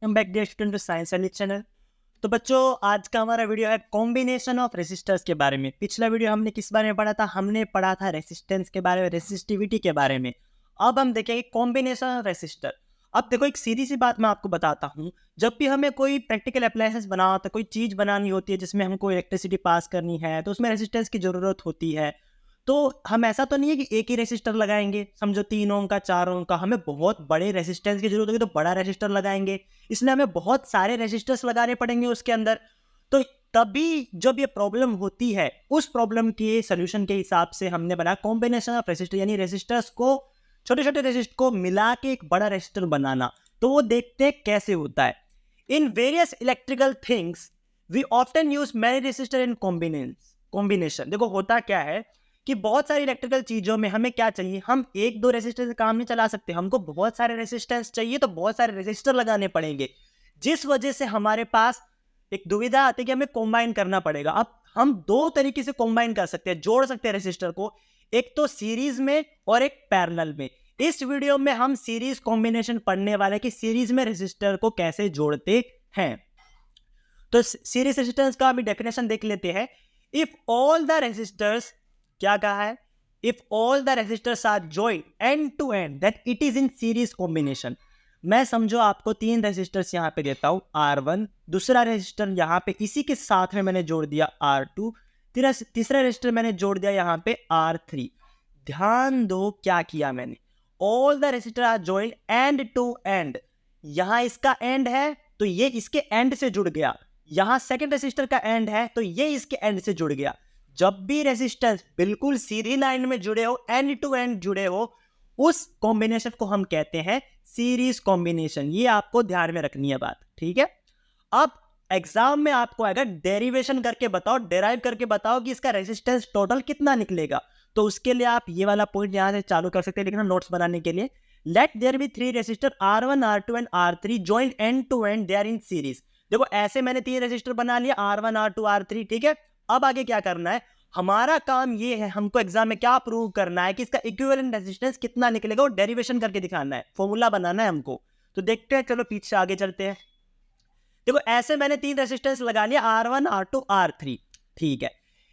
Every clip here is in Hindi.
Welcome back dear student to science and channel. तो बच्चों, आज का हमारा वीडियो है कॉम्बिनेशन ऑफ रेसिस्टर्स के बारे में। पिछला वीडियो हमने किस बारे में पढ़ा था? हमने पढ़ा था रेसिस्टेंस के बारे में, रेसिस्टिविटी के बारे में। अब हम देखेंगे कॉम्बिनेशन ऑफ रेसिस्टर। अब देखो, एक सीधी सी बात मैं आपको बताता हूँ। जब भी हमें कोई प्रैक्टिकल अप्लायंसेस बनाना होता है, कोई चीज़ बनानी होती है जिसमें हमको इलेक्ट्रिसिटी पास करनी है, तो उसमें रेसिस्टेंस की ज़रूरत होती है। तो हम ऐसा तो नहीं है कि एक ही रेसिस्टर लगाएंगे, समझो 3 ओम का, 4 ओम का। हमें बहुत बड़े रेसिस्टेंस की जरूरत होगी तो बड़ा रेसिस्टर लगाएंगे, इसलिए हमें बहुत सारे रेसिस्टर्स लगाने पड़ेंगे उसके अंदर। तो तभी जब ये प्रॉब्लम होती है, उस प्रॉब्लम के सोल्यूशन के हिसाब से हमने बनाया कॉम्बिनेशन ऑफ रेसिस्टर, यानी रेसिस्टर्स को, छोटे छोटे रेसिस्टर को मिला के एक बड़ा रेसिस्टर बनाना। तो वो देखते हैं कैसे होता है। In various electrical things we often use many resistor in combination. देखो, होता क्या है कि बहुत सारी इलेक्ट्रिकल चीजों में हमें क्या चाहिए, हम एक दो रेसिस्टर से काम नहीं चला सकते, हमको बहुत सारे रेसिस्टेंस चाहिए, तो बहुत सारे रेसिस्टर लगाने पड़ेंगे, जिस वजह से हमारे पास एक दुविधा आती है कि हमें कॉम्बाइन करना पड़ेगा। अब हम दो तरीके से कॉम्बाइन कर सकते हैं, जोड़ सकते हैं रेसिस्टर को, एक तो सीरीज में और एक पैरेलल में। इस वीडियो में हम सीरीज कॉम्बिनेशन पढ़ने वाले कि सीरीज में रेसिस्टर को कैसे जोड़ते हैं। तो सीरीज रेसिस्टेंस का अभी डेफिनेशन देख लेते हैं। इफ ऑल द रेसिस्टर्स, क्या कहा है, if all the resistors are joined end to end that it is in series combination. मैं समझो आपको 3 रेसिस्टर्स यहां पे देता हूं, R1, दूसरा रेसिस्टर यहां पे इसी के साथ में मैंने जोड़ दिया R2, तीसरा रेसिस्टर मैंने जोड़ दिया यहां पे R3। ध्यान दो क्या किया मैंने, all the resistor are joined end to end. यहां इसका एंड है तो ये इसके एंड से जुड़ गया, यहां सेकंड रेसिस्टर का एंड है तो ये इसके एंड से जुड़ गया। जब भी रेसिस्टेंस बिल्कुल सीधी लाइन में जुड़े हो, एंड टू एंड जुड़े हो, उस कॉम्बिनेशन को हम कहते हैं सीरीज कॉम्बिनेशन। ये आपको ध्यान में रखनी है बात, ठीक है। अब एग्जाम में आपको आएगा डेरिवेशन करके बताओ, डेराइव करके बताओ कि इसका रेसिस्टेंस टोटल कितना निकलेगा। तो उसके लिए आप ये वाला पॉइंट यहां से चालू कर सकते हैं लिखना नोट्स बनाने के लिए। Let there be 3 resistor R1, R2 and R3 joint end to end, they are in series. देखो, ऐसे मैंने 3 रेसिस्टर बना लिया, R1, R2, R3, ठीक है। अब आगे क्या करना है, हमारा काम ये है, हमको एग्जाम में क्या प्रूव करना है कि इसका इक्विवेलेंट रेजिस्टेंस कितना निकलेगा, वो डेरिवेशन करके दिखाना है, फॉर्मूला बनाना है हमको। तो देखते हैं, चलो पीछे आगे चलते हैं। देखो, ऐसे मैंने 3 रेजिस्टेंस लगा लिया, R1, R2, R3, ठीक है।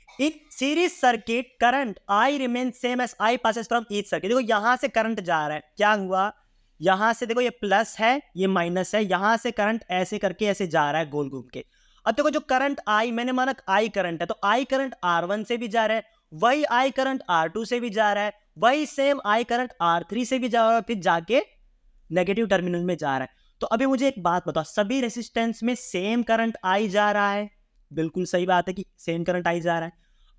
In series circuit current I remain same as I passes from each circuit. देखो, यहां से करंट जा रहा है, क्या हुआ, यहां से देखो ये प्लस है, ये माइनस है, यहां से करंट ऐसे करके ऐसे जा रहा है गोल घूम के। अब देखो, जो करंट I मैंने माना I करंट है, तो I करंट R1 से भी जा रहा है, वही I करंट R2 से भी जा रहा है, वही सेम I करंट R3 से भी जा रहा है, फिर जाके नेगेटिव टर्मिनल में जा रहा है। तो अभी मुझे एक बात बताओ, सभी रेसिस्टेंस में सेम करंट I जा रहा है? बिल्कुल सही बात है कि सेम करंट I जा रहा है।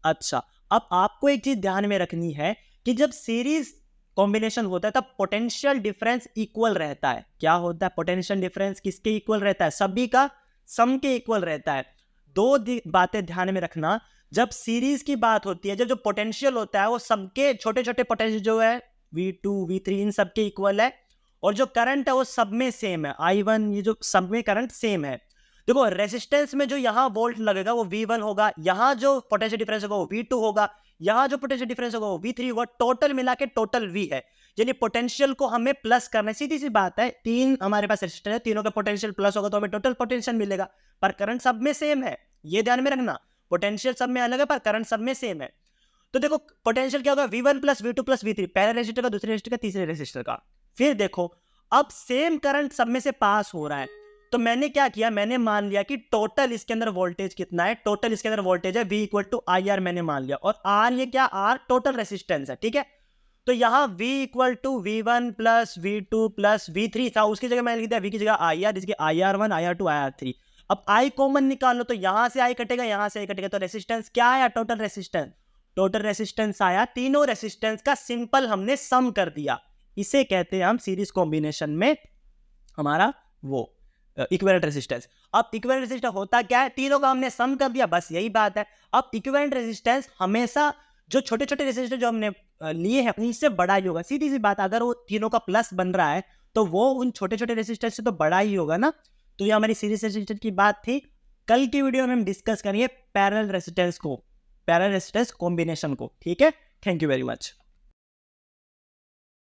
अच्छा, अब आपको एक चीज ध्यान में रखनी है कि जब सीरीज कॉम्बिनेशन होता है तब पोटेंशियल डिफरेंस इक्वल रहता है। क्या होता है पोटेंशियल डिफरेंस? किसके इक्वल रहता है? सभी का सम के इक्वल रहता है। दो बातें ध्यान में रखना, जब सीरीज की बात होती है, जब जो पोटेंशियल होता है वो सबके छोटे छोटे पोटेंशियल जो है V2, V3 इन सबके इक्वल है, और जो करंट है वो सब में सेम है, I1, ये जो सब में करंट सेम है। देखो, रेजिस्टेंस में जो यहां वोल्ट लगेगा वो V1 होगा, यहां जो पोटेंशियल डिफरेंस होगा वो V2 होगा, यहां जो पोटेंशियल डिफरेंस होगा वो V3 होगा, टोटल मिला के टोटल V है। यानी पोटेंशियल को हमें प्लस करना है, सीधी सी बात है। 3 हमारे पास रेजिस्टर है, तीनों का पोटेंशियल प्लस होगा तो हमें टोटल पोटेंशियल मिलेगा, पर करंट सब में सेम है। ये ध्यान में रखना, पोटेंशियल सब में अलग है पर करंट सब में सेम है। तो देखो, पोटेंशियल क्या होगा, V1 plus V2 plus V3, पहले रेजिस्टर का, दूसरे रेजिस्टर का, तीसरे रेजिस्टर का। फिर देखो, अब सेम करंट सब में से पास हो रहा है, तो मैंने क्या किया, मैंने मान लिया कि टोटल इसके अंदर वोल्टेज कितना है, टोटल इसके अंदर वोल्टेज है V इक्वल टू IR मैंने मान लिया, और R ये क्या, R टोटल रेसिस्टेंस है, ठीक है। तो यहां V equal to V1 plus V2 plus V3 था, उसकी जगह मैंने लिख दिया V की जगह IR, जिसकी IR1, IR2, IR3। अब I कॉमन निकालो, तो यहां से I कटेगा, यहां से I कटेगा, तो रेसिस्टेंस क्या आया, टोटल रेसिस्टेंस। टोटल रेसिस्टेंस आया, तीनों रेसिस्टेंस का सिंपल हमने सम कर दिया। इसे कहते हैं हम सीरीज कॉम्बिनेशन में हमारा वो इक्विवेलेंट रेजिस्टेंस। अब इक्विवेलेंट रेजिस्टेंस होता क्या है, तीनों का हमने सम कर दिया, बस यही बात है। अब इक्विवेलेंट रेजिस्टेंस हमेशा जो छोटे छोटे रेजिस्टेंस जो हमने लिए हैं उनसे बड़ा ही होगा, सीधी सी बात। अगर वो तीनों का प्लस बन रहा है तो वो उन छोटे छोटे रेजिस्टेंस से तो बड़ा ही होगा ना। तो ये हमारी सीरीज रेजिस्टेंस की बात थी। कल की वीडियो में हम डिस्कस करेंगे पैरेलल रेजिस्टेंस को, पैरेलल रेजिस्टेंस कॉम्बिनेशन को, ठीक है। Thank you very much.